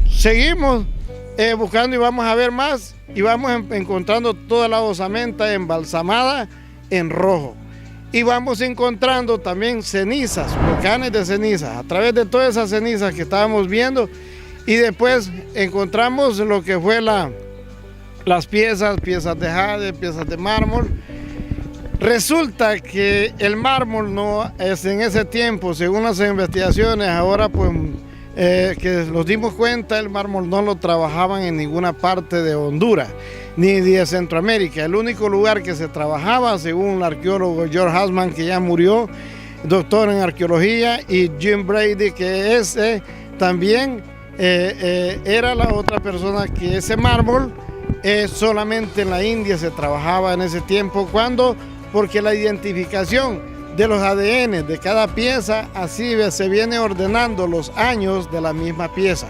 Seguimos buscando y vamos a ver más y vamos encontrando toda la osamenta embalsamada en rojo. Y vamos encontrando también cenizas, volcanes de cenizas, a través de todas esas cenizas que estábamos viendo. Y después encontramos lo que fue las piezas de jade, piezas de mármol. Resulta que el mármol no es en ese tiempo, según las investigaciones, ahora pues que nos dimos cuenta, el mármol no lo trabajaban en ninguna parte de Honduras, ni de Centroamérica. El único lugar que se trabajaba, según el arqueólogo George Hassman, que ya murió, doctor en arqueología, y Jim Brady, que ese también era la otra persona, que ese mármol solamente en la India se trabajaba en ese tiempo. ¿Cuándo? Porque la identificación de los ADN de cada pieza, así se viene ordenando los años de la misma pieza.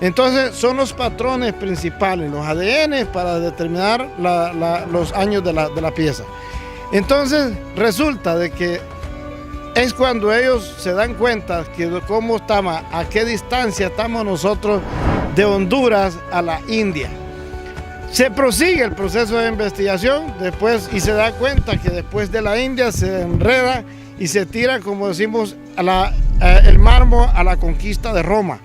Entonces son los patrones principales, los ADN, para determinar los años de la pieza. Entonces resulta de que es cuando ellos se dan cuenta que cómo estamos, a qué distancia estamos nosotros de Honduras a la India. Se prosigue el proceso de investigación después y se da cuenta que después de la India se enreda y se tira, como decimos, el mármol a la conquista de Roma.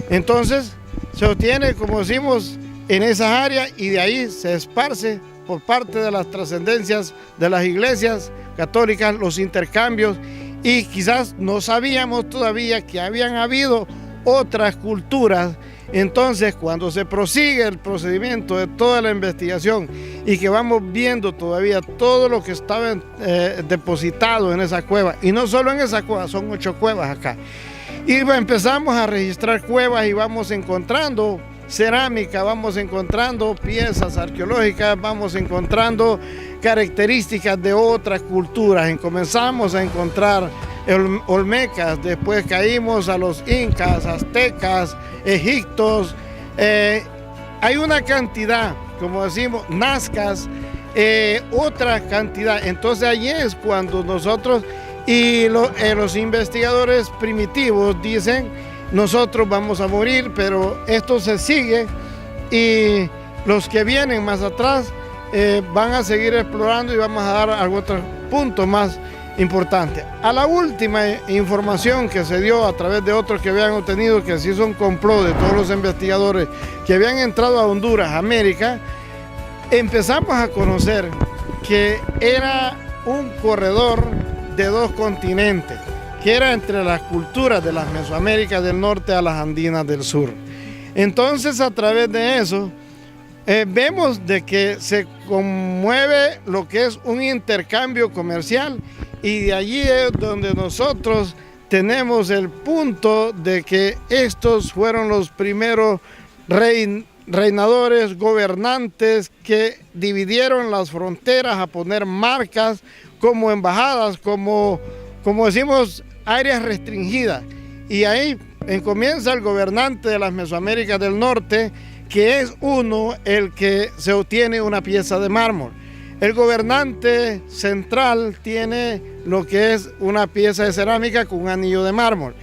Entonces se obtiene, como decimos, en esas áreas y de ahí se esparce por parte de las trascendencias de las iglesias católicas, los intercambios, y quizás no sabíamos todavía que habían habido otras culturas. Entonces, cuando se prosigue el procedimiento de toda la investigación y que vamos viendo todavía todo lo que estaba depositado en esa cueva, y no solo en esa cueva, son 8 cuevas acá, y empezamos a registrar cuevas y vamos encontrando cerámica, vamos encontrando piezas arqueológicas, vamos encontrando características de otras culturas, y comenzamos a encontrar olmecas, después caímos a los incas, aztecas, egiptos, hay una cantidad, como decimos, nazcas, otra cantidad. Entonces allí es cuando nosotros y los investigadores primitivos dicen, nosotros vamos a morir, pero esto se sigue y los que vienen más atrás van a seguir explorando y vamos a dar algún otro punto más importante. A la última información que se dio a través de otros que habían obtenido, que se hizo un complot de todos los investigadores que habían entrado a Honduras, América, empezamos a conocer que era un corredor de 2 continentes, que era entre las culturas de las Mesoaméricas del norte a las andinas del sur. Entonces, a través de eso, vemos de que se conmueve lo que es un intercambio comercial, y de allí es donde nosotros tenemos el punto de que estos fueron los primeros reinadores, gobernantes que dividieron las fronteras a poner marcas como embajadas, como decimos, áreas restringidas. Y ahí comienza el gobernante de las Mesoaméricas del Norte, que es el que se obtiene una pieza de mármol. El gobernante central tiene lo que es una pieza de cerámica con un anillo de mármol.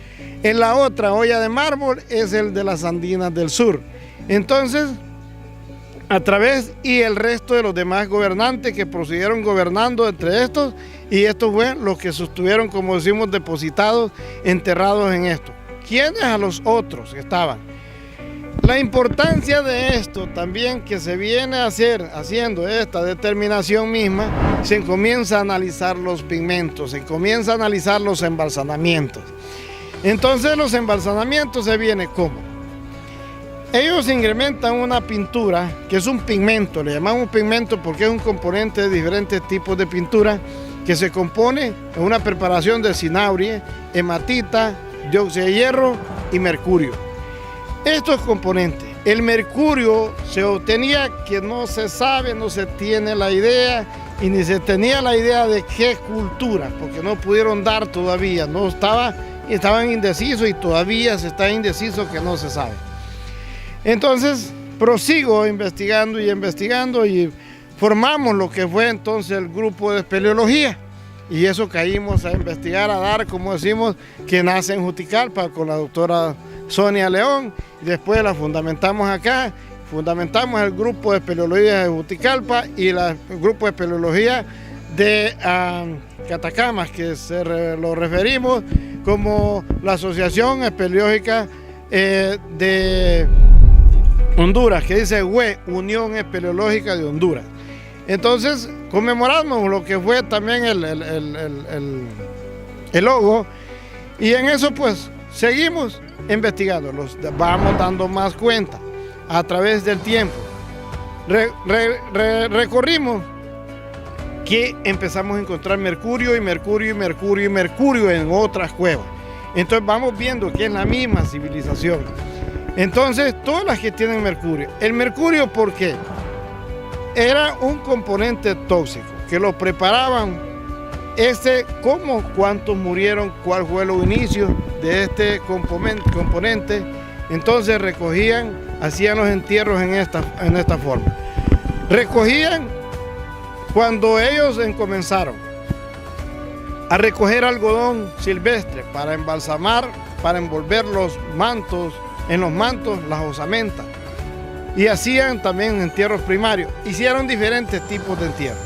En la otra olla de mármol es el de las andinas del sur. Entonces, a través y el resto de los demás gobernantes que prosiguieron gobernando entre estos, y estos fueron los que sostuvieron, como decimos, depositados, enterrados en esto. ¿Quiénes a los otros que estaban? La importancia de esto también, que se viene haciendo esta determinación misma, se comienza a analizar los pigmentos, se comienza a analizar los embalsamamientos. Entonces los embalsamamientos se viene ¿cómo? Ellos incrementan una pintura, que es un pigmento, le llamamos pigmento porque es un componente de diferentes tipos de pintura, que se compone en una preparación de cinaurie, hematita, dióxido de hierro y mercurio. Estos componentes, el mercurio se obtenía, que no se sabe, no se tiene la idea, y ni se tenía la idea de qué cultura, porque no pudieron dar todavía, estaban indecisos y todavía se está indeciso, que no se sabe. Entonces prosigo investigando y formamos lo que fue entonces el grupo de espeleología. y eso caímos a investigar, a dar, como decimos, que nace en Juticalpa con la doctora Sonia León, y después la fundamentamos acá, fundamentamos el grupo de espeleología de Juticalpa y el grupo de espeleología de Catacamas, que lo referimos como la Asociación Espeleológica de Honduras, que dice UE, Unión Espeleológica de Honduras. Entonces conmemoramos lo que fue también el logo, y en eso pues seguimos investigando, vamos dando más cuenta a través del tiempo. Recorrimos que empezamos a encontrar mercurio y mercurio y mercurio y mercurio en otras cuevas. Entonces vamos viendo que es la misma civilización. Entonces todas las que tienen mercurio. El mercurio, ¿por qué? Era un componente tóxico que lo preparaban, cómo, cuántos murieron, cuál fue el inicio de este componente. Entonces recogían, hacían los entierros en esta forma. Recogían cuando ellos comenzaron a recoger algodón silvestre para embalsamar, para envolver en los mantos las osamentas. Y hacían también entierros primarios. Hicieron diferentes tipos de entierros.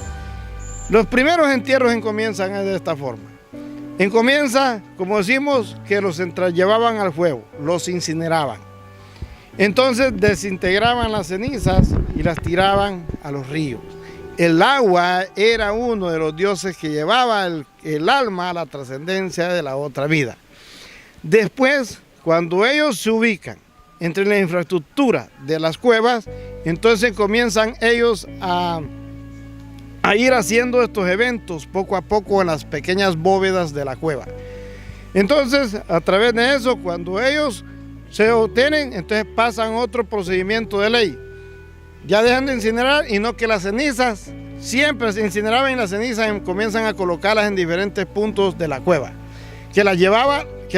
Los primeros entierros comienzan de esta forma. Comienza, como decimos, que los llevaban al fuego, los incineraban. Entonces desintegraban las cenizas y las tiraban a los ríos. El agua era uno de los dioses que llevaba el alma a la trascendencia de la otra vida. Después, cuando ellos se ubican entre la infraestructura de las cuevas, entonces comienzan ellos a ir haciendo estos eventos poco a poco en las pequeñas bóvedas de la cueva. Entonces, a través de eso, cuando ellos se obtienen, entonces pasan otro procedimiento de ley. Ya dejan de incinerar, y no que las cenizas siempre se incineraban, y las cenizas comienzan a colocarlas en diferentes puntos de la cueva, que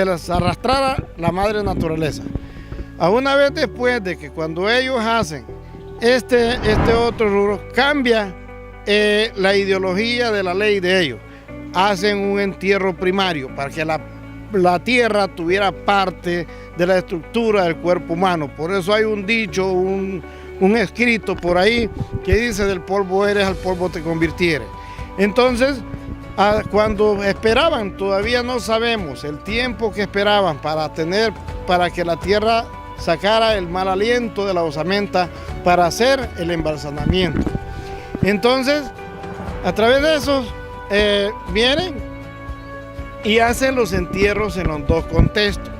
las arrastrara la madre naturaleza. A una vez después de que cuando ellos hacen este otro rubro, cambia la ideología de la ley de ellos. Hacen un entierro primario para que la tierra tuviera parte de la estructura del cuerpo humano. Por eso hay un dicho, un escrito por ahí que dice: del polvo eres, al polvo te convirtieres. Entonces, cuando esperaban, todavía no sabemos el tiempo que esperaban para que la tierra sacara el mal aliento de la osamenta para hacer el embalsamamiento. Entonces, a través de eso, vienen y hacen los entierros en los dos contextos.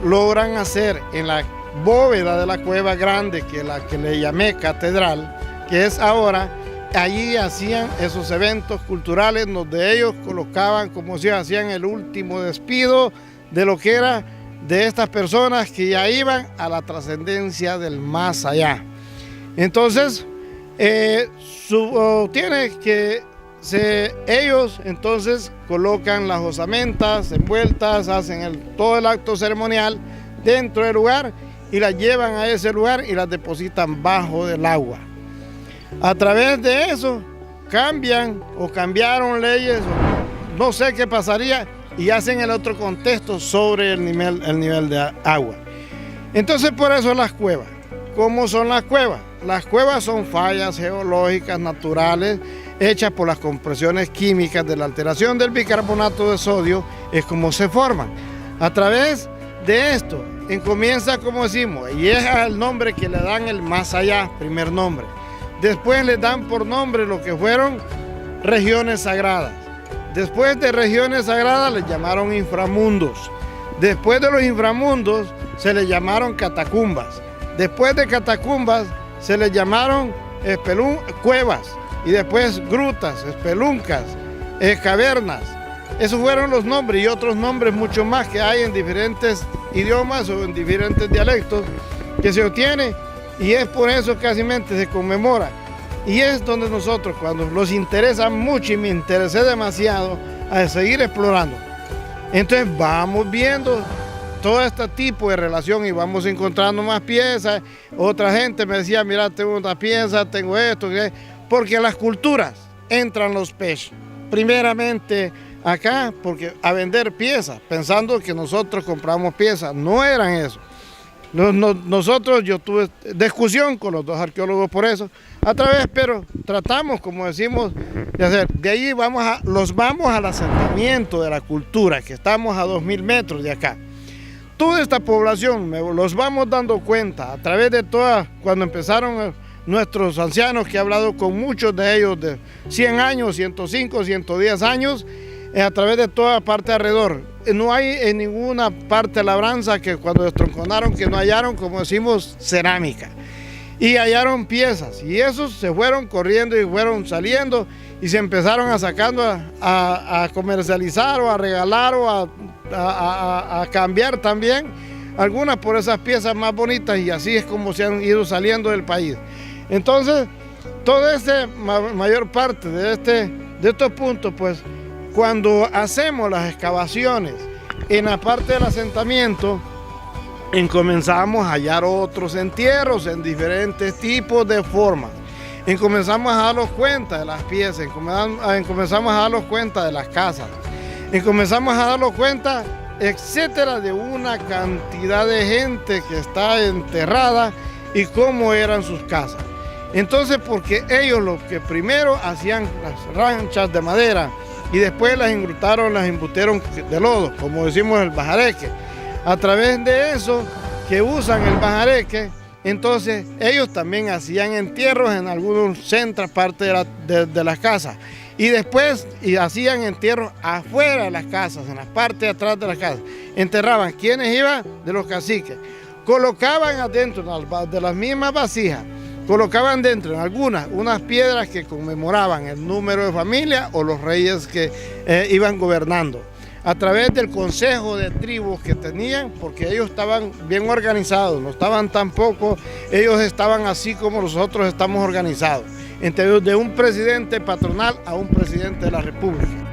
Logran hacer en la bóveda de la cueva grande, que es la que le llamé catedral, que es ahora, allí hacían esos eventos culturales donde ellos colocaban, como si hacían el último despido de lo que era de estas personas que ya iban a la trascendencia del más allá. Entonces, ellos entonces colocan las osamentas envueltas, hacen todo el acto ceremonial dentro del lugar y las llevan a ese lugar y las depositan bajo del agua. A través de eso cambiaron leyes, no sé qué pasaría, y hacen el otro contexto sobre el nivel de agua. Entonces, por eso las cuevas. ¿Cómo son las cuevas? Las cuevas son fallas geológicas naturales hechas por las compresiones químicas de la alteración del bicarbonato de sodio, es como se forman. A través de esto comienza, como decimos, y es el nombre que le dan el más allá, primer nombre. Después le dan por nombre lo que fueron regiones sagradas. Después de regiones sagradas les llamaron inframundos. Después de los inframundos se les llamaron catacumbas. Después de catacumbas se les llamaron cuevas. Y después grutas, espeluncas, cavernas. Esos fueron los nombres y otros nombres mucho más que hay en diferentes idiomas o en diferentes dialectos que se obtienen. Y es por eso que casi se conmemora. Y es donde nosotros, cuando nos interesa mucho, y me interesé demasiado a seguir explorando, entonces vamos viendo todo este tipo de relación y vamos encontrando más piezas. Otra gente me decía: mira, tengo una pieza, tengo esto, porque en las culturas entran los peces, primeramente acá porque a vender piezas, pensando que nosotros compramos piezas. No eran eso. Nosotros, yo tuve discusión con los dos arqueólogos por eso, pero tratamos, como decimos, de hacer. De ahí los vamos al asentamiento de la cultura, que estamos a 2000 metros de acá. Toda esta población, los vamos dando cuenta a través de cuando empezaron nuestros ancianos, que he hablado con muchos de ellos de 100 años, 105, 110 años, a través de toda parte alrededor. No hay en ninguna parte de labranza que cuando destronconaron que no hallaron, como decimos, cerámica. Y hallaron piezas, y esos se fueron corriendo y fueron saliendo y se empezaron a comercializar o a regalar o a cambiar también algunas por esas piezas más bonitas, y así es como se han ido saliendo del país. Entonces, toda mayor parte de estos puntos, pues, cuando hacemos las excavaciones en la parte del asentamiento, comenzamos a hallar otros entierros en diferentes tipos de formas. Comenzamos a darnos cuenta de las piezas, comenzamos a darnos cuenta de las casas, comenzamos a darnos cuenta, etcétera, de una cantidad de gente que está enterrada y cómo eran sus casas. Entonces, porque ellos lo que primero hacían las ranchas de madera y después las embutieron de lodo, como decimos el bajareque. A través de eso que usan el bajareque, entonces ellos también hacían entierros en algunos centros, parte de las casas. Y después hacían entierros afuera de las casas, en la parte de atrás de las casas. Enterraban. ¿Quiénes iban? De los caciques. Colocaban adentro de las mismas vasijas, colocaban dentro en algunas unas piedras que conmemoraban el número de familia o los reyes que iban gobernando. A través del consejo de tribus que tenían, porque ellos estaban bien organizados, no estaban tampoco, ellos estaban así como nosotros estamos organizados, entre de un presidente patronal a un presidente de la república.